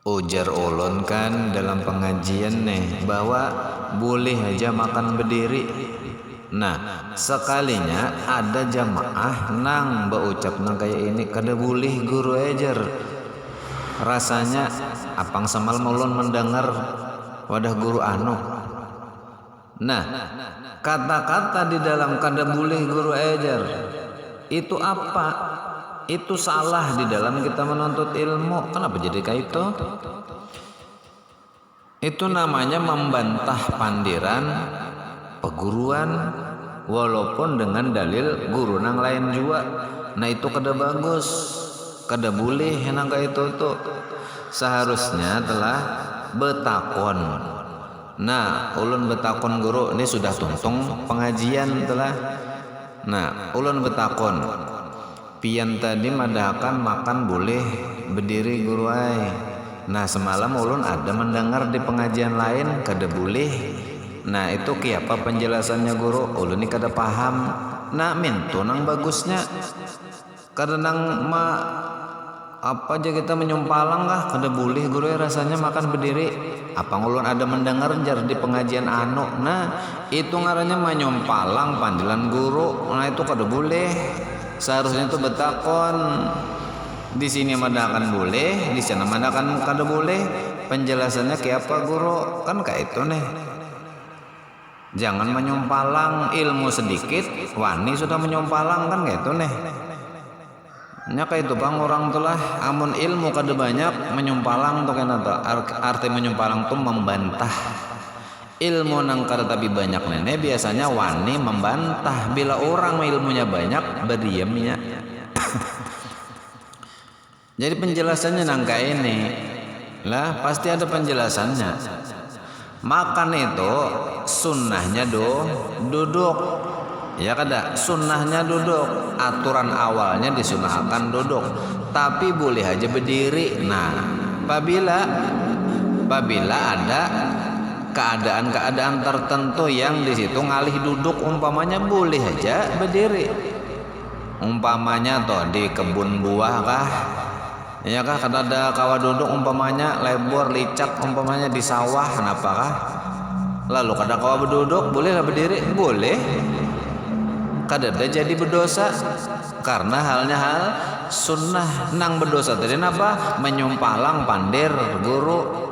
Ujar ulun kan dalam pengajian nih bahwa boleh aja makan berdiri. Nah, sekalinya ada jamaah nang berucap nang kayak ini kada boleh guru ajar. Rasanya apang semal ulun mendengar wadah guru anu. Nah, kata-kata di dalam kada boleh guru ajar itu apa? Itu salah di dalam kita menuntut ilmu. Kenapa jadi kayak itu? Itu namanya membantah pandiran peguruan walaupun dengan dalil guru nang lain juga. Nah itu kada bagus, kada boleh nang kayak itu tuh. Seharusnya telah betakon. Nah ulun betakon guru ini sudah tuntung pengajian telah. Nah ulun betakon pian tadi madahakan makan boleh berdiri guru ai. Nah semalam ulun ada mendengar di pengajian lain kada boleh. Nah itu kiapa penjelasannya guru? Ulun ini kada paham. Nah mintu nang bagusnya kada nang apa aja kita menyumpalang kah kada boleh guru rasanya makan berdiri. Apa ulun ada mendengar jar di pengajian anu. Nah itu ngarannya menyumpalang pandilan guru. Nah itu kada boleh. Seharusnya itu betakon. Di sini madakan boleh, di sana madakan kada boleh. Penjelasannya kayak apa guru? Kan kayak itu nih. Jangan menyumpalang ilmu sedikit, wani sudah menyumpalang kan kayak itu nih. Nya kayak itu bang orang tulah amun ilmu kada banyak menyumpalang tuh kan arti menyumpalang tuh membantah. Ilmu nang kada tapi banyak nenek biasanya wani membantah. Bila orang ilmunya banyak berdiamnya. Jadi penjelasannya nang kayak ini lah pasti ada penjelasannya. Makan itu sunnahnya duduk ya kada sunnahnya duduk. Aturan awalnya disunahkan duduk tapi boleh aja berdiri. Nah apabila ada keadaan-keadaan tertentu yang di situ ngalih duduk umpamanya boleh aja berdiri. Umpamanya toh di kebun buah kah ya kah kada ada kawa duduk umpamanya lebor licak umpamanya di sawah kenapa kah lalu kada kawa berduduk boleh lah berdiri boleh kada ada jadi berdosa karena halnya hal sunnah. Nang berdosa tadi apa menyumpalang pandir guru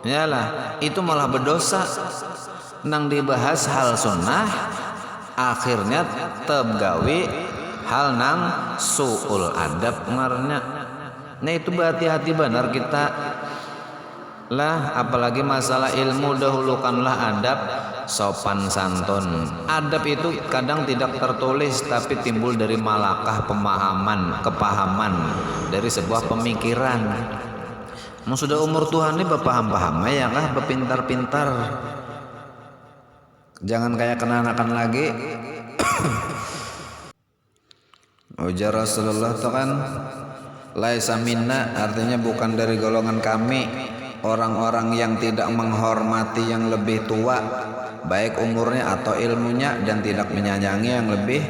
yalah itu malah berdosa. Nang dibahas hal sunnah akhirnya tergawi hal nang suul adab ngarnya. Nah itu berhati-hati benar kita lah apalagi masalah ilmu dahulukanlah adab sopan santun. Adab itu kadang tidak tertulis tapi timbul dari malakah kepahaman dari sebuah pemikiran. Mau sudah umur Tuhan ini berpaham-paham ya kah berpintar-pintar. Jangan kayak kenanakan lagi. Ujar Rasulullah itu kan laisa minna artinya bukan dari golongan kami orang-orang yang tidak menghormati yang lebih tua baik umurnya atau ilmunya dan tidak menyayangi yang lebih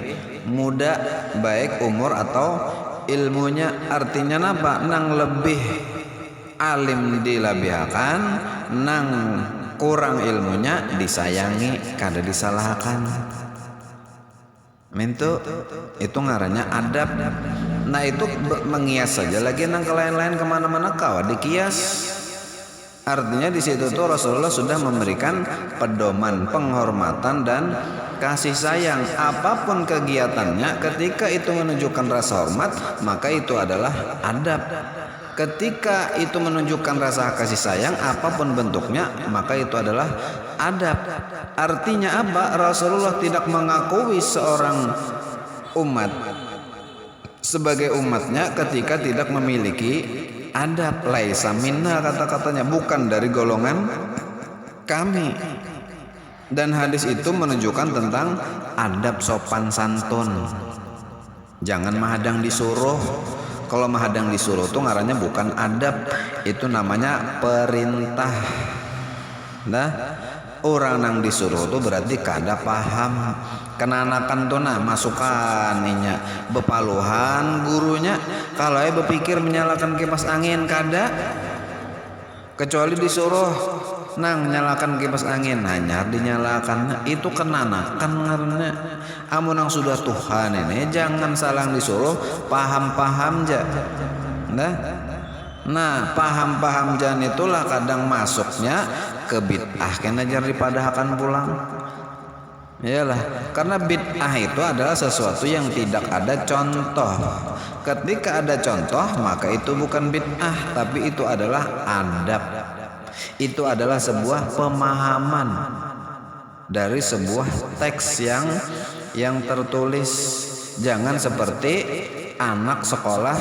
muda baik umur atau ilmunya. Artinya apa? Nang lebih alim dilabihakan, nang kurang ilmunya disayangi kada disalahkan. Mintu itu ngarannya adab. Nah itu mengias saja lagi nang ke lain-lain kemana-mana kawa dikias. Artinya di situ tuh Rasulullah sudah memberikan pedoman penghormatan dan kasih sayang. Apapun kegiatannya ketika itu menunjukkan rasa hormat maka itu adalah adab. Ketika itu menunjukkan rasa kasih sayang apapun bentuknya maka itu adalah adab. Artinya apa? Rasulullah tidak mengakui seorang umat sebagai umatnya ketika tidak memiliki adab. Laisa minna kata-katanya bukan dari golongan kami. Dan hadis itu menunjukkan tentang adab sopan santun. Jangan mahadang disuruh. Kalau mahadang disuruh tuh ngarannya bukan adab, itu namanya perintah. Nah, orang nang disuruh tuh berarti kada paham. Kenanakan tuh nah masukan inya bepaluhan gurunya kalau berpikir menyalakan kipas angin kada kecuali disuruh nang nyalakan kipas angin hanya dinyalakan itu kenana kan karena amun yang sudah Tuhan ini jangan salah disuruh paham-paham aja nah paham-paham jan itulah kadang masuknya ke bid'ah kena daripada akan pulang. Iyalah, karena bid'ah itu adalah sesuatu yang tidak ada contoh. Ketika ada contoh, maka itu bukan bid'ah, tapi itu adalah adab. Itu adalah sebuah pemahaman dari sebuah teks yang tertulis. Jangan seperti anak sekolah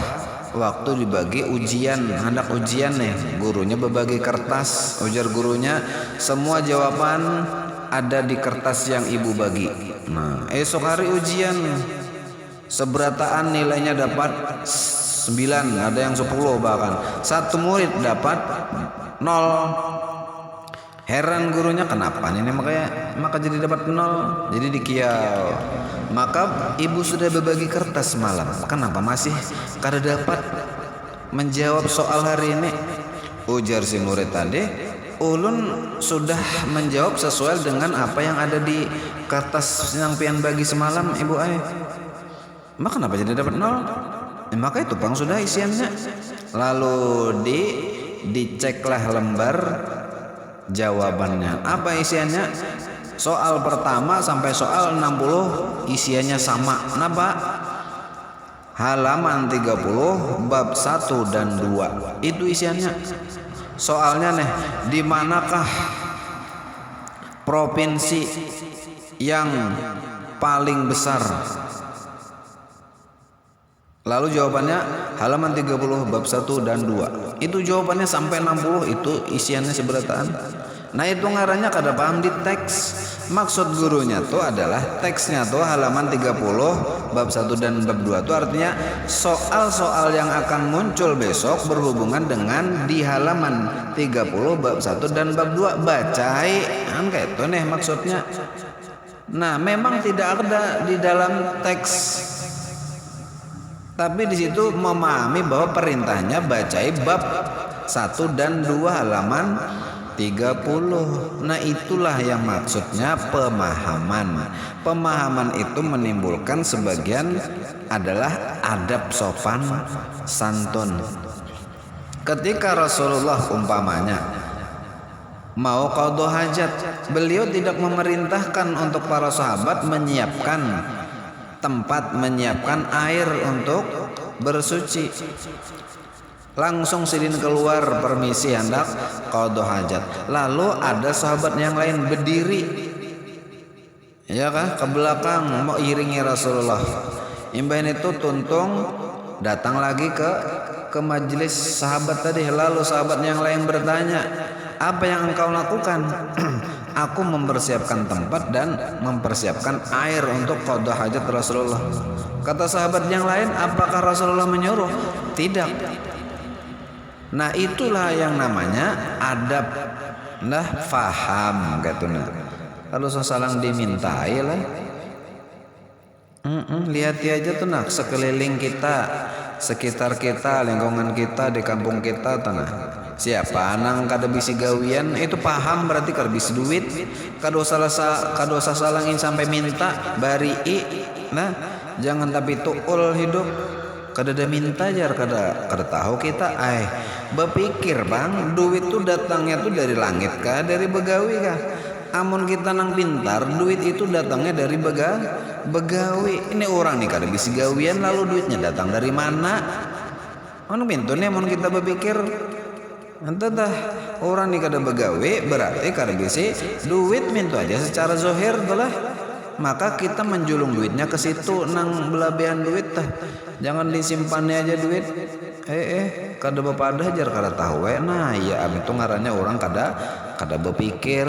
waktu dibagi ujian, hendak ujian nih, gurunya berbagi kertas, ujar gurunya, semua jawaban ada di kertas yang ibu bagi. Nah, esok hari ujian seberataan nilainya dapat 9, ada yang 10 bahkan. Satu murid dapat 0. Heran gurunya kenapa ini maka jadi dapat 0. Jadi dikiau. Maka ibu sudah berbagi kertas semalam. Kenapa masih kada dapat menjawab soal hari ini? Ujar si murid tadi, ulun sudah menjawab sesuai dengan apa yang ada di kertas yang pian bagi semalam ibu ay. Maka kenapa jadi dapat 0? Maka itu bang sudah isiannya. Lalu diceklah lembar jawabannya. Apa isiannya? Soal pertama sampai soal 60 isiannya sama. Kenapa? Halaman 30 bab 1 dan 2 itu isiannya. Soalnya nih, di manakah provinsi yang paling besar? Lalu jawabannya halaman 30 bab 1 dan 2. Itu jawabannya sampai 60 itu isiannya seberataan. Nah itu ngarannya kada paham di teks. Maksud gurunya tuh adalah teksnya tuh halaman 30 bab 1 dan bab 2 itu artinya soal-soal yang akan muncul besok berhubungan dengan di halaman 30 bab 1 dan bab 2 bacai kan kayak itu nih maksudnya. Nah memang tidak ada di dalam teks, tapi di situ memahami bahwa perintahnya bacai bab 1 dan 2 halaman 30. Nah itulah yang maksudnya pemahaman. Pemahaman itu menimbulkan sebagian adalah adab sopan santun. Ketika Rasulullah umpamanya mau qadha hajat, beliau tidak memerintahkan untuk para sahabat menyiapkan tempat, menyiapkan air untuk bersuci. Langsung sidin keluar, permisi hendak qadha hajat. Lalu ada sahabat yang lain berdiri, ya kan, ke belakang mau iringi Rasulullah. Imbahin itu tuntung datang lagi ke majelis sahabat tadi. Lalu sahabat yang lain bertanya, apa yang engkau lakukan? Aku mempersiapkan tempat dan mempersiapkan air untuk qadha hajat Rasulullah. Kata sahabat yang lain, apakah Rasulullah menyuruh? Tidak. Nah itulah yang namanya adab. Nah faham katuna. Kalau sesalang dimintai lah. Lihat aja tuh nak sekeliling kita, sekitar kita, lingkungan kita, di kampung kita tanah. Siapa nang kada bisi gawian itu paham berarti kada bisi duit. Kada usah salangin sampai minta bari. Nah jangan tapi tuul hidup. Kada ada minta jar kada tahu kita berpikir bang, duit tuh datangnya tuh dari langit kah, dari begawi kah? Amun kita nang pintar, duit itu datangnya dari begawi. Ini orang nih kada bisa gawian lalu duitnya datang dari mana? Anu pintu nih amun kita berpikir entah orang nih kada begawi berarti kada bisa duit mintu aja secara zohir lah. Maka kita menjulung duitnya ke situ nang belabehan duit tah. Jangan disimpannya aja duit. Kada bepadah jar kada tahu. Nah ya itu ngarannya orang kada berpikir.